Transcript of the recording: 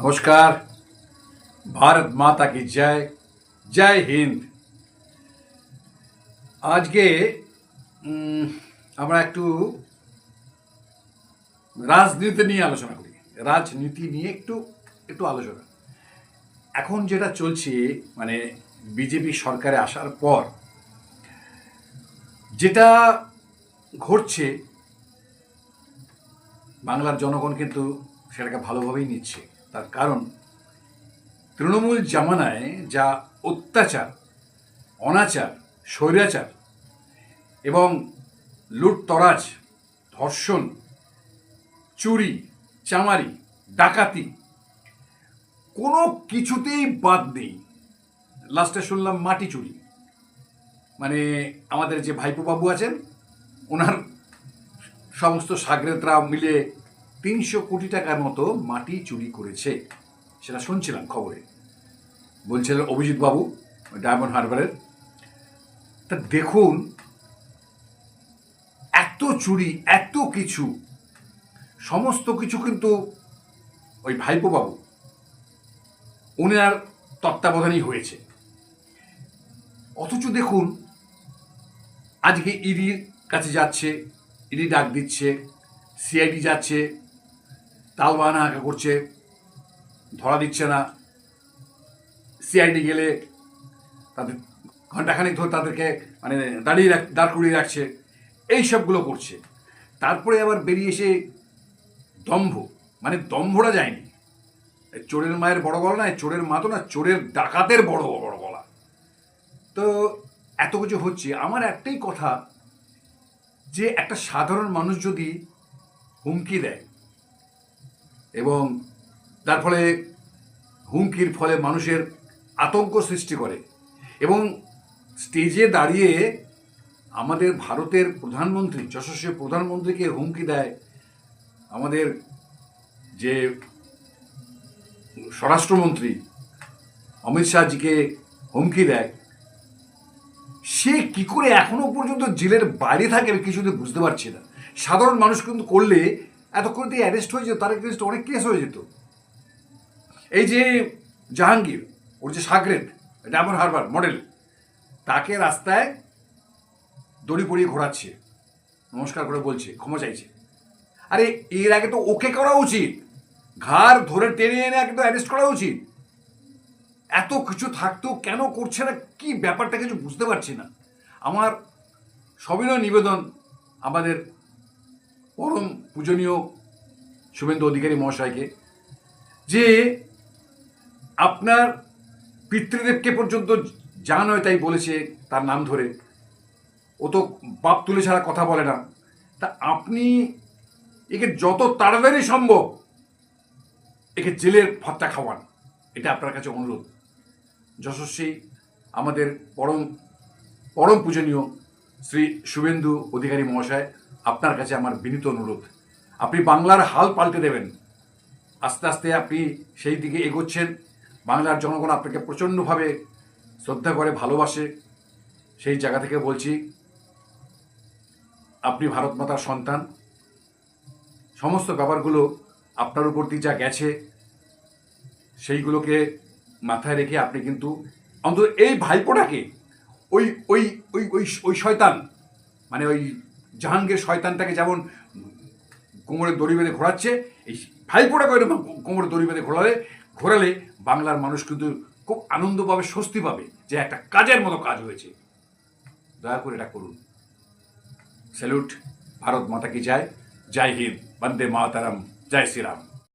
নমস্কার। ভারত মাতা কি জয়, জয় হিন্দ। আজকে আমরা একটু রাজনীতি নিয়ে আলোচনা করি। রাজনীতি নিয়ে একটু একটু আলোচনা। এখন যেটা চলছে, মানে বিজেপি সরকারে আসার পর যেটা ঘটছে, বাংলার জনগণ কিন্তু সেটাকে ভালোভাবেই নিচ্ছে। তার কারণ তৃণমূল জামানায় যা অত্যাচার, অনাচার, স্বৈরাচার এবং লুটতরাজ, ধর্ষণ, চুরি, চামারি, ডাকাতি কোনো কিছুতেই বাদ নেই। লাস্টে শুনলাম মাটি চুরি, মানে আমাদের যে ভাইপো বাবু আছেন ওনার সমস্ত সাগরেদরা মিলে 300 কোটি টাকার মতো মাটি চুরি করেছে, সেটা শুনছিলাম খবরে। বলছিলেন অভিজিৎ বাবু ডায়মন্ড হারবারের। তা দেখুন, এত চুরি, এত কিছু, সমস্ত কিছু কিন্তু ওই ভাইপো বাবু উনার তত্ত্বাবধানেই হয়েছে। অথচ দেখুন, আজকে ইডির কাছে যাচ্ছে, ইডি ডাক দিচ্ছে, সিআইডি যাচ্ছে, তালবাহানা হাঁকা করছে, ধরা দিচ্ছে না। সিআইডি গেলে তাদের ঘণ্টাখানিক ধরে তাদেরকে মানে দাঁড় করিয়ে রাখছে, এই সবগুলো করছে। তারপরে আবার বেরিয়ে এসে দম্ভ, মানে দম্ভটা যায়নি। চোরের মায়ের বড় গলা নয়, চোরের মা তো না, চোরের ডাকাতের বড় বড় গলা। তো এত কিছু হচ্ছে। আমার একটাই কথা, যে একটা সাধারণ মানুষ যদি হুমকি দেয় এবং তার ফলে হুমকির ফলে মানুষের আতঙ্ক সৃষ্টি করে এবং স্টেজে দাঁড়িয়ে আমাদের ভারতের প্রধানমন্ত্রী, যশস্বী প্রধানমন্ত্রীকে হুমকি দেয়, আমাদের যে স্বরাষ্ট্রমন্ত্রী অমিত শাহজিকে হুমকি দেয়, সে কি করে এখনো পর্যন্ত জেলের বাইরে থাকে আমি কিছুতে বুঝতে পারছি না। সাধারণ মানুষ কিন্তু করলে এতক্ষণ দিয়ে অ্যারেস্ট হয়ে যেত, তার এগেনস্টে অনেক কেস হয়ে যেত। এই যে জাহাঙ্গীর, ওর যে সাগরেদ ডায়মন্ড হারবার মডেল, তাকে রাস্তায় দড়ি পরিয়ে ঘোরাচ্ছে, নমস্কার করে বলছে, ক্ষমা চাইছে। আরে এর আগে তো ওকে করা উচিত, ঘাড় ধরে টেনে এনে আগে তো অ্যারেস্ট করা উচিত। এত কিছু থাকতেও কেন করছে না, কি ব্যাপারটা কিছু বুঝতে পারছি না। আমার সবিনয় নিবেদন আমাদের পরম পূজনীয় শুভেন্দু অধিকারী মহাশয়কে, যে আপনার পিতৃদেবকে পর্যন্ত যা নয় তাই বলেছে তার নাম ধরে, ও তো বাপ তুলে ছাড়া কথা বলে না। তা আপনি একে যত তাড়াতাড়ি সম্ভব একে জেলের ভাতটা খাওয়ান, এটা আপনার কাছে অনুরোধ। যশস্বী আমাদের পরম পরম পূজনীয় শ্রী শুভেন্দু অধিকারী মহাশয়, আপনার কাছে আমার বিনীত অনুরোধ, আপনি বাংলার হাল পাল্টে দেবেন। আস্তে আস্তে আপনি সেই দিকে এগোচ্ছেন। বাংলার জনগণ আপনাকে প্রচণ্ডভাবে শ্রদ্ধা করে, ভালোবাসে। সেই জায়গা থেকে বলছি, আপনি ভারত মাতার সন্তান। সমস্ত ব্যাপারগুলো আপনার উপর দিয়ে যা গেছে সেইগুলোকে মাথায় রেখে আপনি কিন্তু অন্তত এই ভাইপোটাকে, ওই ওই ওই ওই ওই শয়তান, মানে ওই জাহাঙ্গীর শয়তানটাকে যেমন কোমরে দড়ি বেঁধে ঘোরাচ্ছে, এই ভাইপোটাকে ওইরকম কোমরে দড়ি বেঁধে ঘোরালে বাংলার মানুষ কিন্তু খুব আনন্দ পাবে, স্বস্তি পাবে, যে একটা কাজের মতো কাজ হয়েছে। দয়া করে এটা করুন। স্যালুট। ভারত মাতা কি জয়, জয় হিন্দ, বন্দে মাতরম, জয় শ্রীরাম।